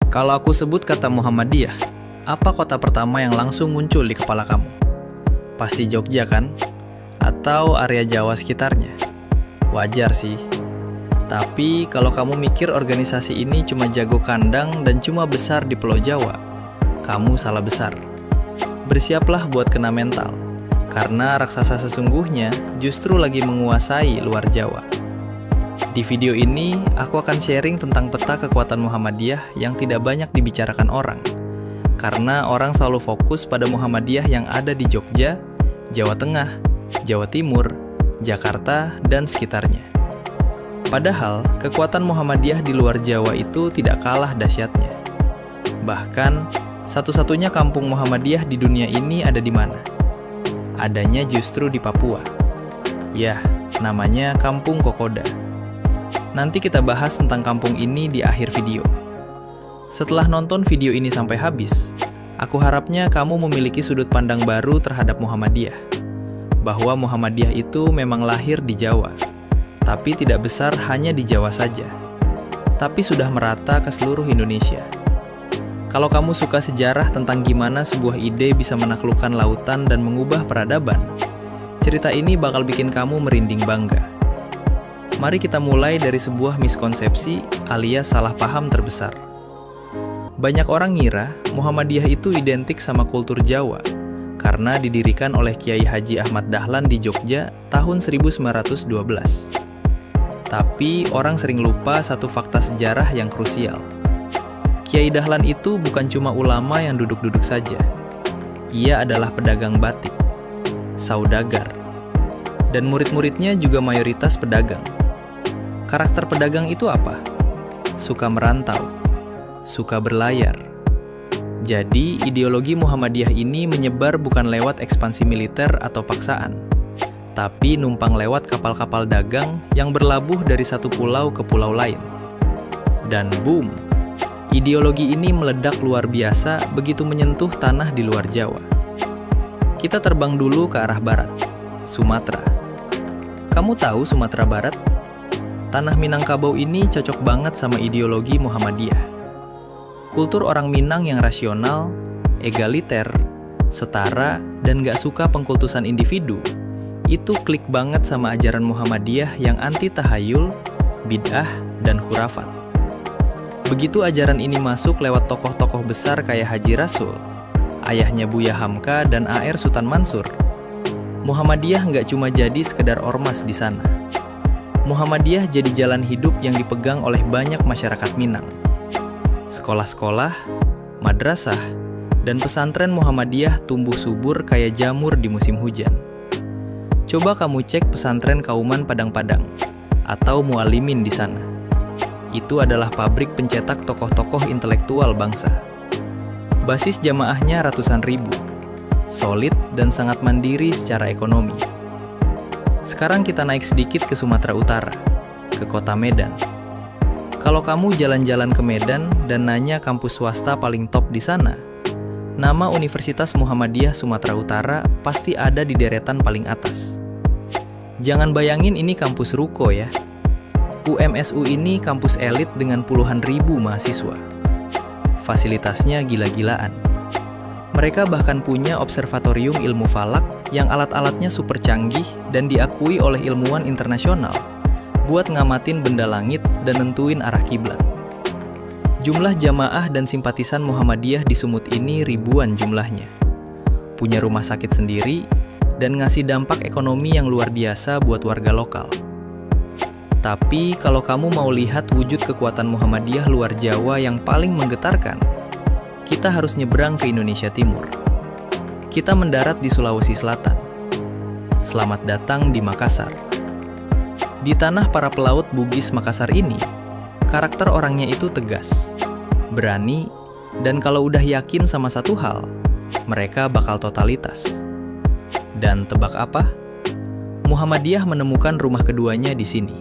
Kalau aku sebut kata Muhammadiyah, apa kota pertama yang langsung muncul di kepala kamu? Pasti Jogja kan? Atau area Jawa sekitarnya? Wajar sih. Tapi kalau kamu mikir organisasi ini cuma jago kandang dan cuma besar di Pulau Jawa, kamu salah besar. Bersiaplah buat kena mental, karena raksasa sesungguhnya justru lagi menguasai luar Jawa. Di video ini, aku akan sharing tentang peta kekuatan Muhammadiyah yang tidak banyak dibicarakan orang. Karena orang selalu fokus pada Muhammadiyah yang ada di Jogja, Jawa Tengah, Jawa Timur, Jakarta, dan sekitarnya. Padahal, kekuatan Muhammadiyah di luar Jawa itu tidak kalah dahsyatnya. Bahkan, satu-satunya kampung Muhammadiyah di dunia ini ada di mana? Adanya justru di Papua. Yah, namanya Kampung Kokoda. Nanti kita bahas tentang kampung ini di akhir video. Setelah nonton video ini sampai habis, aku harapnya kamu memiliki sudut pandang baru terhadap Muhammadiyah. Bahwa Muhammadiyah itu memang lahir di Jawa, tapi tidak besar hanya di Jawa saja, tapi sudah merata ke seluruh Indonesia. Kalau kamu suka sejarah tentang gimana sebuah ide bisa menaklukkan lautan dan mengubah peradaban, cerita ini bakal bikin kamu merinding bangga. Mari kita mulai dari sebuah miskonsepsi alias salah paham terbesar. Banyak orang ngira Muhammadiyah itu identik sama kultur Jawa karena didirikan oleh Kiai Haji Ahmad Dahlan di Jogja tahun 1912. Tapi orang sering lupa satu fakta sejarah yang krusial. Kiai Dahlan itu bukan cuma ulama yang duduk-duduk saja. Ia adalah pedagang batik, saudagar, dan murid-muridnya juga mayoritas pedagang. Karakter pedagang itu apa? Suka merantau, suka berlayar. Jadi, ideologi Muhammadiyah ini menyebar bukan lewat ekspansi militer atau paksaan, tapi numpang lewat kapal-kapal dagang yang berlabuh dari satu pulau ke pulau lain. Dan boom, ideologi ini meledak luar biasa begitu menyentuh tanah di luar Jawa. Kita terbang dulu ke arah barat, Sumatera. Kamu tahu Sumatera Barat? Tanah Minangkabau ini cocok banget sama ideologi Muhammadiyah. Kultur orang Minang yang rasional, egaliter, setara, dan gak suka pengkultusan individu, itu klik banget sama ajaran Muhammadiyah yang anti tahayul, bid'ah, dan khurafat. Begitu ajaran ini masuk lewat tokoh-tokoh besar kayak Haji Rasul, ayahnya Buya Hamka dan A.R. Sultan Mansur, Muhammadiyah nggak cuma jadi sekedar ormas di sana. Muhammadiyah jadi jalan hidup yang dipegang oleh banyak masyarakat Minang. Sekolah-sekolah, madrasah, dan pesantren Muhammadiyah tumbuh subur kayak jamur di musim hujan. Coba kamu cek pesantren Kauman Padang-Padang atau Mualimin di sana. Itu adalah pabrik pencetak tokoh-tokoh intelektual bangsa. Basis jamaahnya ratusan ribu, solid dan sangat mandiri secara ekonomi. Sekarang kita naik sedikit ke Sumatera Utara, ke kota Medan. Kalau kamu jalan-jalan ke Medan dan nanya kampus swasta paling top di sana, nama Universitas Muhammadiyah Sumatera Utara pasti ada di deretan paling atas. Jangan bayangin ini kampus ruko ya. UMSU ini kampus elit dengan puluhan ribu mahasiswa. Fasilitasnya gila-gilaan. Mereka bahkan punya observatorium ilmu falak yang alat-alatnya super canggih dan diakui oleh ilmuwan internasional buat ngamatin benda langit dan nentuin arah kiblat. Jumlah jamaah dan simpatisan Muhammadiyah di Sumut ini ribuan jumlahnya. Punya rumah sakit sendiri dan ngasih dampak ekonomi yang luar biasa buat warga lokal. Tapi kalau kamu mau lihat wujud kekuatan Muhammadiyah luar Jawa yang paling menggetarkan, kita harus nyebrang ke Indonesia Timur. Kita mendarat di Sulawesi Selatan. Selamat datang di Makassar. Di tanah para pelaut Bugis Makassar ini, karakter orangnya itu tegas, berani, dan kalau udah yakin sama satu hal, mereka bakal totalitas. Dan tebak apa? Muhammadiyah menemukan rumah keduanya di sini.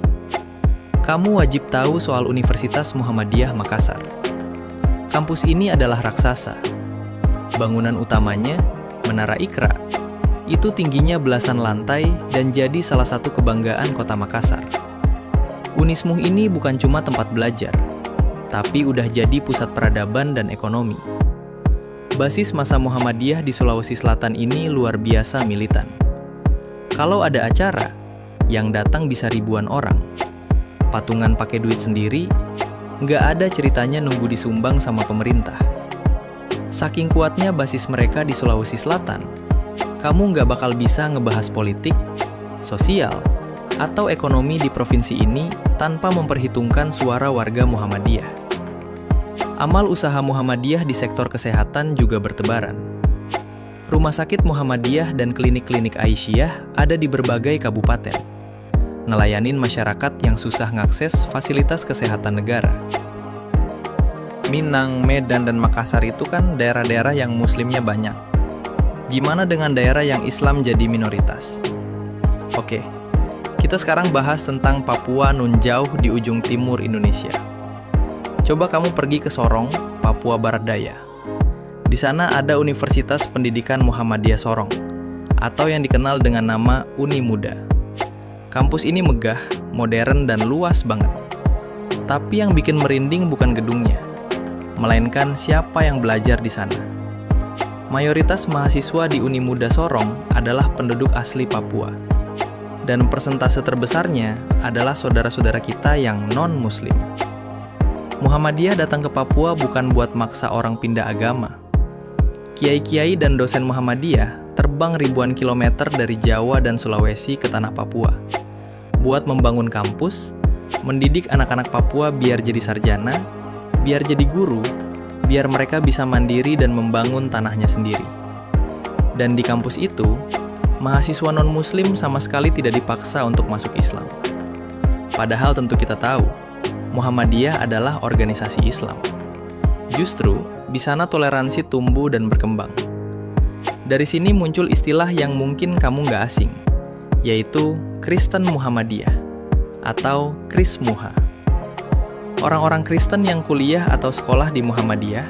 Kamu wajib tahu soal Universitas Muhammadiyah Makassar. Kampus ini adalah raksasa. Bangunan utamanya, Menara Iqra, itu tingginya belasan lantai dan jadi salah satu kebanggaan kota Makassar. Unismuh ini bukan cuma tempat belajar, tapi udah jadi pusat peradaban dan ekonomi. Basis massa Muhammadiyah di Sulawesi Selatan ini luar biasa militan. Kalau ada acara, yang datang bisa ribuan orang. Patungan pakai duit sendiri, nggak ada ceritanya nunggu disumbang sama pemerintah. Saking kuatnya basis mereka di Sulawesi Selatan, kamu nggak bakal bisa ngebahas politik, sosial, atau ekonomi di provinsi ini tanpa memperhitungkan suara warga Muhammadiyah. Amal usaha Muhammadiyah di sektor kesehatan juga bertebaran. Rumah sakit Muhammadiyah dan klinik-klinik Aisyah ada di berbagai kabupaten, ngelayanin masyarakat yang susah ngakses fasilitas kesehatan negara. Minang, Medan, dan Makassar itu kan daerah-daerah yang muslimnya banyak. Gimana dengan daerah yang Islam jadi minoritas? Oke, kita sekarang bahas tentang Papua nun jauh di ujung timur Indonesia. Coba kamu pergi ke Sorong, Papua Barat Daya. Di sana ada Universitas Pendidikan Muhammadiyah Sorong, atau yang dikenal dengan nama Uni Muda. Kampus ini megah, modern, dan luas banget. Tapi yang bikin merinding bukan gedungnya, melainkan siapa yang belajar di sana. Mayoritas mahasiswa di Uni Muda Sorong adalah penduduk asli Papua. Dan persentase terbesarnya adalah saudara-saudara kita yang non-muslim. Muhammadiyah datang ke Papua bukan buat maksa orang pindah agama. Kiai-kiai dan dosen Muhammadiyah terbang ribuan kilometer dari Jawa dan Sulawesi ke tanah Papua, buat membangun kampus, mendidik anak-anak Papua biar jadi sarjana, biar jadi guru, biar mereka bisa mandiri dan membangun tanahnya sendiri. Dan di kampus itu, mahasiswa non-muslim sama sekali tidak dipaksa untuk masuk Islam. Padahal tentu kita tahu, Muhammadiyah adalah organisasi Islam. Justru, di sana toleransi tumbuh dan berkembang. Dari sini muncul istilah yang mungkin kamu nggak asing, yaitu Kristen Muhammadiyah, atau Krismuha. Orang-orang Kristen yang kuliah atau sekolah di Muhammadiyah,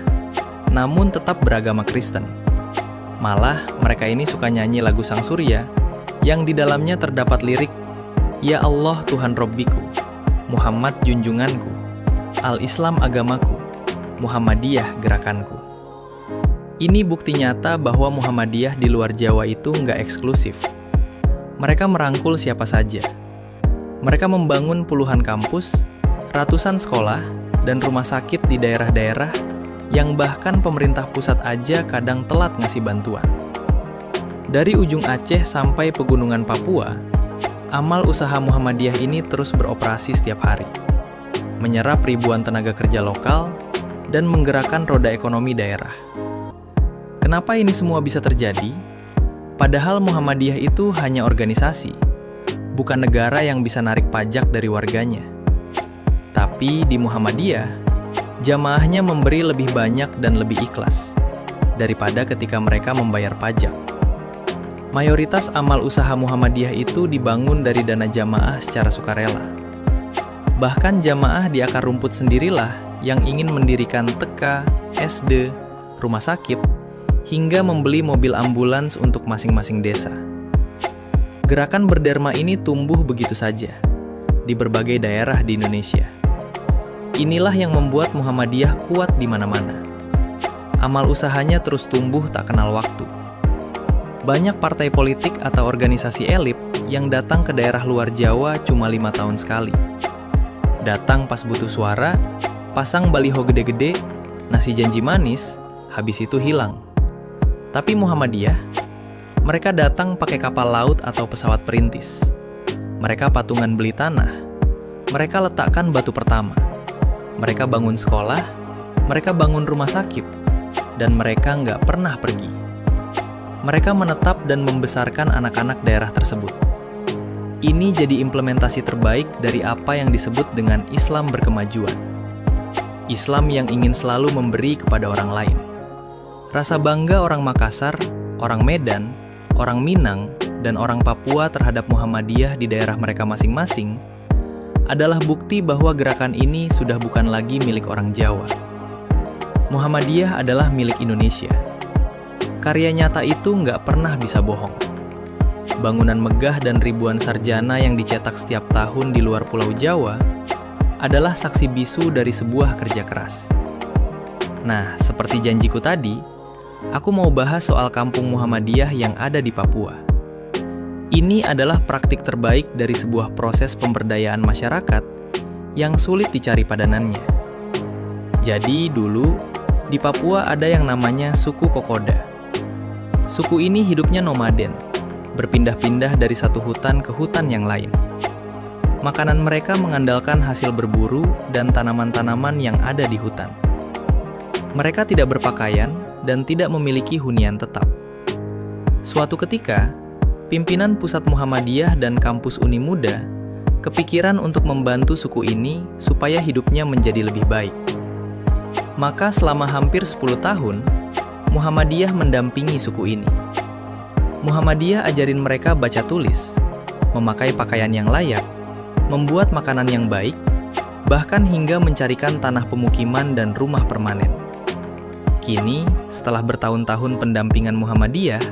namun tetap beragama Kristen. Malah, mereka ini suka nyanyi lagu Sang Surya, yang di dalamnya terdapat lirik, "Ya Allah Tuhan Robbiku, Muhammad junjunganku, Al-Islam agamaku, Muhammadiyah gerakanku." Ini bukti nyata bahwa Muhammadiyah di luar Jawa itu nggak eksklusif. Mereka merangkul siapa saja. Mereka membangun puluhan kampus, ratusan sekolah, dan rumah sakit di daerah-daerah yang bahkan pemerintah pusat aja kadang telat ngasih bantuan. Dari ujung Aceh sampai pegunungan Papua, amal usaha Muhammadiyah ini terus beroperasi setiap hari, menyerap ribuan tenaga kerja lokal, dan menggerakkan roda ekonomi daerah. Kenapa ini semua bisa terjadi? Padahal Muhammadiyah itu hanya organisasi, bukan negara yang bisa narik pajak dari warganya. Tapi di Muhammadiyah, jamaahnya memberi lebih banyak dan lebih ikhlas daripada ketika mereka membayar pajak. Mayoritas amal usaha Muhammadiyah itu dibangun dari dana jamaah secara sukarela. Bahkan jamaah di akar rumput sendirilah yang ingin mendirikan TK, SD, rumah sakit, hingga membeli mobil ambulans untuk masing-masing desa. Gerakan berderma ini tumbuh begitu saja di berbagai daerah di Indonesia. Inilah yang membuat Muhammadiyah kuat di mana-mana. Amal usahanya terus tumbuh tak kenal waktu. Banyak partai politik atau organisasi elit yang datang ke daerah luar Jawa cuma 5 tahun sekali. Datang pas butuh suara, pasang baliho gede-gede, nasi janji manis, habis itu hilang. Tapi Muhammadiyah, mereka datang pakai kapal laut atau pesawat perintis. Mereka patungan beli tanah. Mereka letakkan batu pertama. Mereka bangun sekolah, mereka bangun rumah sakit, dan mereka nggak pernah pergi. Mereka menetap dan membesarkan anak-anak daerah tersebut. Ini jadi implementasi terbaik dari apa yang disebut dengan Islam berkemajuan. Islam yang ingin selalu memberi kepada orang lain. Rasa bangga orang Makassar, orang Medan, orang Minang, dan orang Papua terhadap Muhammadiyah di daerah mereka masing-masing adalah bukti bahwa gerakan ini sudah bukan lagi milik orang Jawa. Muhammadiyah adalah milik Indonesia. Karya nyata itu nggak pernah bisa bohong. Bangunan megah dan ribuan sarjana yang dicetak setiap tahun di luar Pulau Jawa adalah saksi bisu dari sebuah kerja keras. Nah, seperti janjiku tadi, aku mau bahas soal kampung Muhammadiyah yang ada di Papua. Ini adalah praktik terbaik dari sebuah proses pemberdayaan masyarakat yang sulit dicari padanannya. Jadi dulu, di Papua ada yang namanya suku Kokoda. Suku ini hidupnya nomaden, berpindah-pindah dari satu hutan ke hutan yang lain. Makanan mereka mengandalkan hasil berburu dan tanaman-tanaman yang ada di hutan. Mereka tidak berpakaian dan tidak memiliki hunian tetap. Suatu ketika, pimpinan pusat Muhammadiyah dan kampus Uni Muda kepikiran untuk membantu suku ini supaya hidupnya menjadi lebih baik. Maka selama hampir 10 tahun, Muhammadiyah mendampingi suku ini. Muhammadiyah ajarin mereka baca tulis, memakai pakaian yang layak, membuat makanan yang baik, bahkan hingga mencarikan tanah pemukiman dan rumah permanen. Kini, setelah bertahun-tahun pendampingan Muhammadiyah,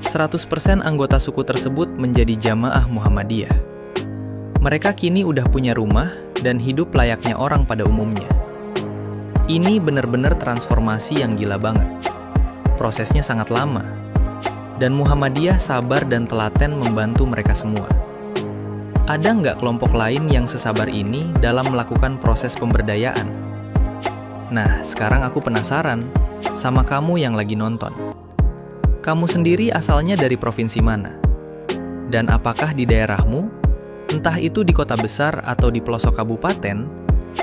100% anggota suku tersebut menjadi jamaah Muhammadiyah. Mereka kini udah punya rumah dan hidup layaknya orang pada umumnya. Ini benar-benar transformasi yang gila banget. Prosesnya sangat lama, dan Muhammadiyah sabar dan telaten membantu mereka semua. Ada nggak kelompok lain yang sesabar ini dalam melakukan proses pemberdayaan? Nah, sekarang aku penasaran sama kamu yang lagi nonton. Kamu sendiri asalnya dari provinsi mana? Dan apakah di daerahmu, entah itu di kota besar atau di pelosok kabupaten,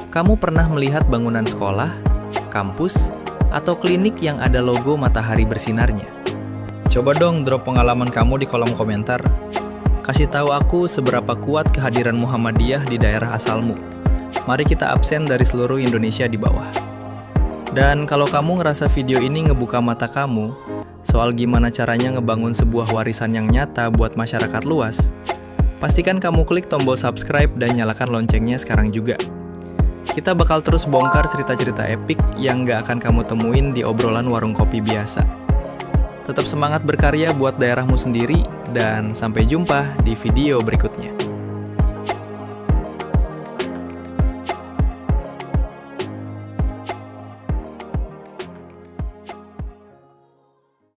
kamu pernah melihat bangunan sekolah, kampus, atau klinik yang ada logo matahari bersinarnya? Coba dong drop pengalaman kamu di kolom komentar. Kasih tahu aku seberapa kuat kehadiran Muhammadiyah di daerah asalmu. Mari kita absen dari seluruh Indonesia di bawah. Dan kalau kamu ngerasa video ini ngebuka mata kamu soal gimana caranya ngebangun sebuah warisan yang nyata buat masyarakat luas, pastikan kamu klik tombol subscribe dan nyalakan loncengnya sekarang juga. Kita bakal terus bongkar cerita-cerita epik yang gak akan kamu temuin di obrolan warung kopi biasa. Tetap semangat berkarya buat daerahmu sendiri, dan sampai jumpa di video berikutnya.